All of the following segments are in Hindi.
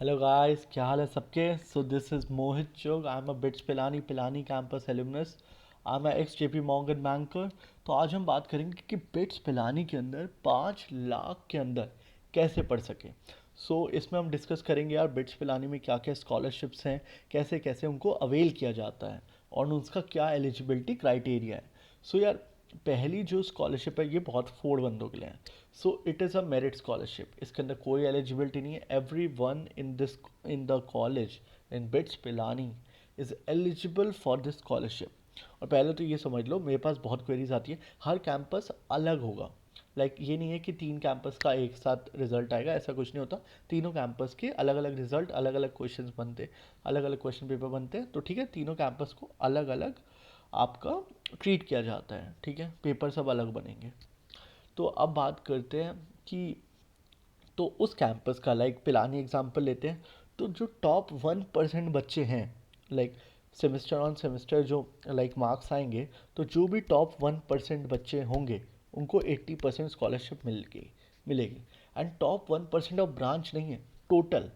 हेलो गाइस, क्या हाल है सबके। सो दिस इज मोहित जोग। I am a bits Pilani Pilani campus alumnus. I am x JP Morgan banker. तो आज हम बात करेंगे कि बिट्स पिलानी के अंदर 5 लाख के अंदर कैसे पढ़ सके। इसमें हम डिस्कस करेंगे यार बिट्स पिलानी में क्या क्या स्कॉलरशिप्स हैं, कैसे कैसे उनको अवेल किया जाता है और उसका क्या एलिजिबिलिटी क्राइटेरिया है। यार पहली जो स्कॉलरशिप है ये बहुत फोड़ बंदों के लिए है। It is a merit scholarship. इसके अंदर कोई एलिजिबिलिटी नहीं है। Every one in the college in bits Pilani is eligible for this scholarship. और पहले तो ये समझ लो, मेरे पास बहुत क्वेरीज आती है। हर कैंपस अलग होगा। ये नहीं है कि 3 कैंपस का एक साथ रिजल्ट आएगा, ऐसा कुछ नहीं होता। तीनों कैंपस के अलग अलग रिजल्ट, अलग अलग क्वेश्चंस बनते, अलग अलग क्वेश्चन पेपर बनते हैं। तो ठीक है, तीनों कैंपस को अलग अलग आपका ट्रीट किया जाता है। ठीक है, पेपर सब अलग बनेंगे। तो अब बात करते हैं कि तो उस कैंपस का पिलानी एग्जांपल लेते हैं। तो जो टॉप 1% बच्चे हैं, लाइक सेमेस्टर ऑन सेमेस्टर जो मार्क्स आएंगे, तो जो भी टॉप 1% बच्चे होंगे उनको 80% स्कॉलरशिप मिलेगी। एंड टॉप 1% ऑफ ब्रांच नहीं है, टोटल।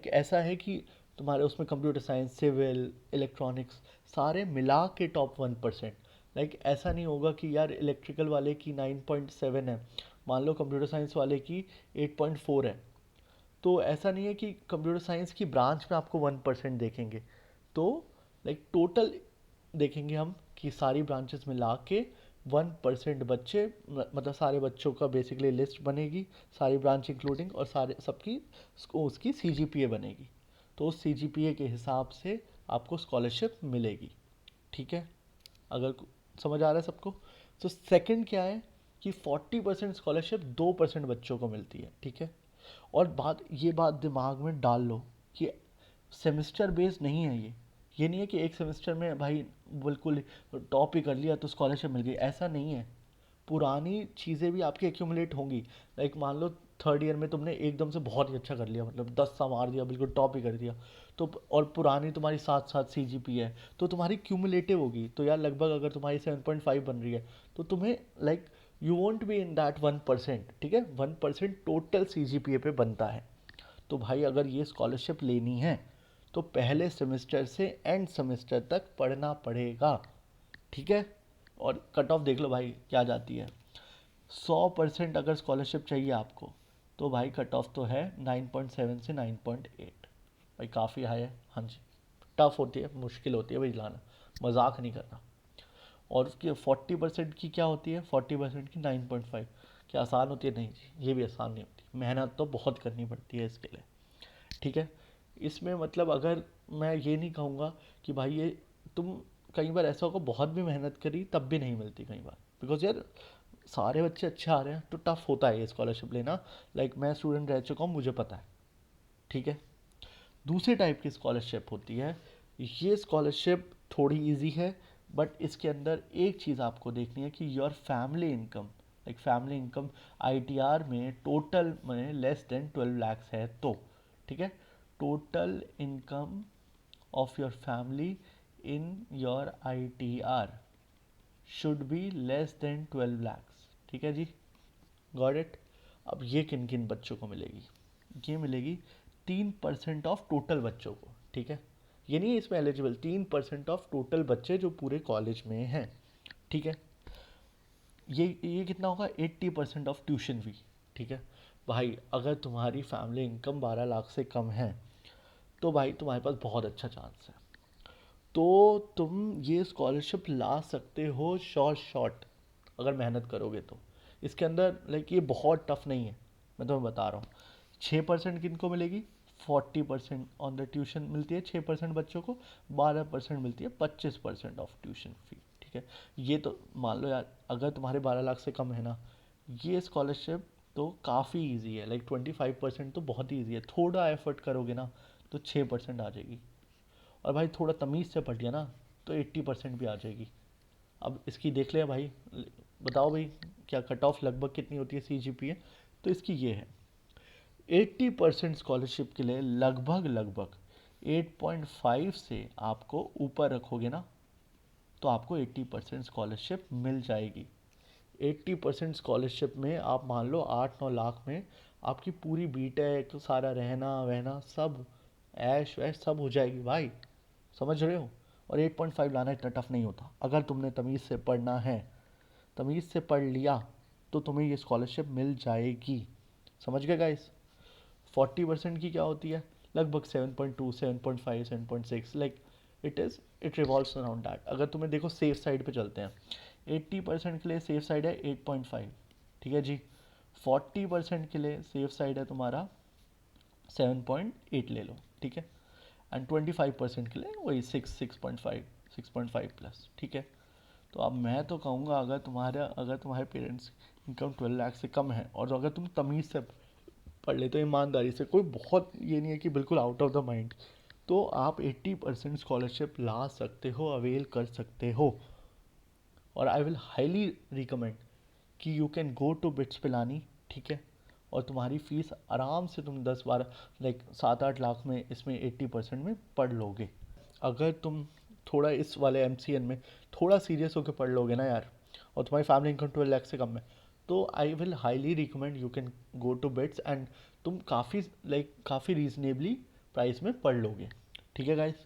ऐसा है कि तुम्हारे उसमें कंप्यूटर साइंस, सिविल, इलेक्ट्रॉनिक्स सारे मिला के टॉप 1%। ऐसा नहीं होगा कि यार इलेक्ट्रिकल वाले की 9.7 है, मान लो कंप्यूटर साइंस वाले की 8.4 है। तो ऐसा नहीं है कि कंप्यूटर साइंस की ब्रांच में आपको 1% देखेंगे। तो टोटल देखेंगे हम कि सारी ब्रांचेस मिला के 1% बच्चे, मतलब सारे बच्चों का बेसिकली लिस्ट बनेगी, सारी ब्रांच इंक्लूडिंग, और सारे सबकी उसकी CGPA बनेगी। तो उस CGPA के हिसाब से आपको स्कॉलरशिप मिलेगी। ठीक है, अगर समझ आ रहा है सबको। तो सेकंड क्या है कि 40% स्कॉलरशिप 2% बच्चों को मिलती है। ठीक है, और बात दिमाग में डाल लो कि सेमेस्टर बेस्ड नहीं है ये नहीं है कि एक सेमेस्टर में भाई बिल्कुल टॉप ही कर लिया तो स्कॉलरशिप मिल गई, ऐसा नहीं है। पुरानी चीज़ें भी आपकी एक्यूमुलेट होंगी। मान लो थर्ड ईयर में तुमने एकदम से बहुत ही अच्छा कर लिया, मतलब 10 सा मार दिया, बिल्कुल टॉप ही कर दिया। तो और पुरानी तुम्हारी 7 7 CGP है, तो तुम्हारी क्यूमुलेटिव होगी। तो यार लगभग अगर तुम्हारी 7.5 बन रही है, तो तुम्हें you want be in that 1%। ठीक है, 1% टोटल CGPA पे बनता है। तो भाई अगर ये स्कॉलरशिप लेनी है तो पहले सेमेस्टर से एंड सेमेस्टर तक पढ़ना पड़ेगा। ठीक है, और कट ऑफ देख लो भाई क्या जाती है। 100% अगर स्कॉलरशिप चाहिए आपको, तो भाई कट ऑफ तो है 9.7 से 9.8। भाई काफ़ी हाई है। हाँ जी, टफ होती है, मुश्किल होती है भाई लाना, मजाक नहीं कर रहा। और उसकी 40% की क्या होती है, 40% की 9.5। क्या आसान होती है? नहीं जी, ये भी आसान नहीं होती, मेहनत तो बहुत करनी पड़ती है इसके लिए। ठीक है, इसमें मतलब अगर मैं ये नहीं कहूँगा कि भाई ये तुम, कई बार ऐसा होगा बहुत भी मेहनत करी तब भी नहीं मिलती कई बार, बिकॉज यार सारे बच्चे अच्छे आ रहे हैं तो टफ होता है ये स्कॉलरशिप लेना। मैं स्टूडेंट रह चुका हूँ, मुझे पता है। ठीक है, दूसरे टाइप की स्कॉलरशिप होती है। ये स्कॉलरशिप थोड़ी इजी है, बट इसके अंदर एक चीज़ आपको देखनी है कि your family income, family income ITR में टोटल में लेस देन 12 lakhs है तो। ठीक है, total income of your family in your ITR should be less than 12 lakhs। ठीक है जी, गॉट इट। अब ये किन किन बच्चों को मिलेगी? ये मिलेगी 3% ऑफ टोटल बच्चों को। ठीक है, ये नहीं है इसमें एलिजिबल, 3% ऑफ टोटल बच्चे जो पूरे कॉलेज में हैं। ठीक है, ये कितना होगा? 80% ऑफ ट्यूशन फी। ठीक है, भाई अगर तुम्हारी फैमिली इनकम 12 लाख से कम है तो भाई तुम्हारे पास बहुत अच्छा चांस है। तो तुम ये स्कॉलरशिप ला सकते हो शॉर्ट अगर मेहनत करोगे तो। इसके अंदर ये बहुत टफ नहीं है, मैं तुम्हें बता रहा हूँ। 6% किन को मिलेगी? 40% ऑन द ट्यूशन मिलती है 6% बच्चों को। 12% मिलती है 25% ऑफ ट्यूशन फी। ठीक है, ये तो मान लो यार अगर तुम्हारे 12 लाख से कम है ना, ये स्कॉलरशिप तो काफ़ी ईजी है। 25% तो बहुत ही ईजी है, थोड़ा एफर्ट करोगे ना तो 6% आ जाएगी। और भाई थोड़ा तमीज़ से पढ़ लिया ना तो 80% भी आ जाएगी। अब इसकी देख लिया भाई, बताओ भाई क्या कट ऑफ लगभग कितनी होती है CGPA? तो इसकी ये है, 80% स्कॉलरशिप के लिए लगभग लगभग 8.5 से आपको ऊपर रखोगे ना तो आपको 80% स्कॉलरशिप मिल जाएगी। 80% स्कॉलरशिप में आप मान लो 8 9 लाख में आपकी पूरी बीटेक सारा रहना वहना सब ऐश वैश सब हो जाएगी भाई, समझ रहे हो। और 8.5 लाना इतना टफ नहीं होता, अगर तुमने तमीज़ से पढ़ना है, तमीज़ से पढ़ लिया, तो तुम्हें ये स्कॉलरशिप मिल जाएगी। समझ गए गाइस। 40% की क्या होती है, लगभग 7.2 7.5 7.6, like it revolves around that. अगर तुम्हें देखो सेफ साइड पे चलते हैं, 80% के लिए सेफ साइड है 8.5, ठीक है जी। 40% के लिए सेफ साइड है तुम्हारा 7.8 ले लो, ठीक है। एंड 25% के लिए वही 6.5 प्लस, ठीक है। तो अब मैं तो कहूँगा, अगर तुम्हारे पेरेंट्स इनकम 12 लाख से कम है, और अगर तुम तमीज़ से पढ़ लेते हो, ईमानदारी से, कोई बहुत ये नहीं है कि बिल्कुल आउट ऑफ द माइंड, तो आप 80% स्कॉलरशिप ला सकते हो, अवेल कर सकते हो। और आई विल हाईली रिकमेंड कि you can go to BITS Pilani, ठीक है। और तुम्हारी फीस आराम से तुम 10-12 लाइक 7-8 लाख में इसमें 80% में पढ़ लोगे। अगर तुम थोड़ा इस वाले एमसीएन में थोड़ा सीरियस होकर पढ़ लोगे ना यार, और तुम्हारी फैमिली इनकम 12 लाख से कम है, तो I will highly recommend you can go to BITS, and तुम काफ़ी रीजनेबली प्राइस में पढ़ लोगे, ठीक है गाइस।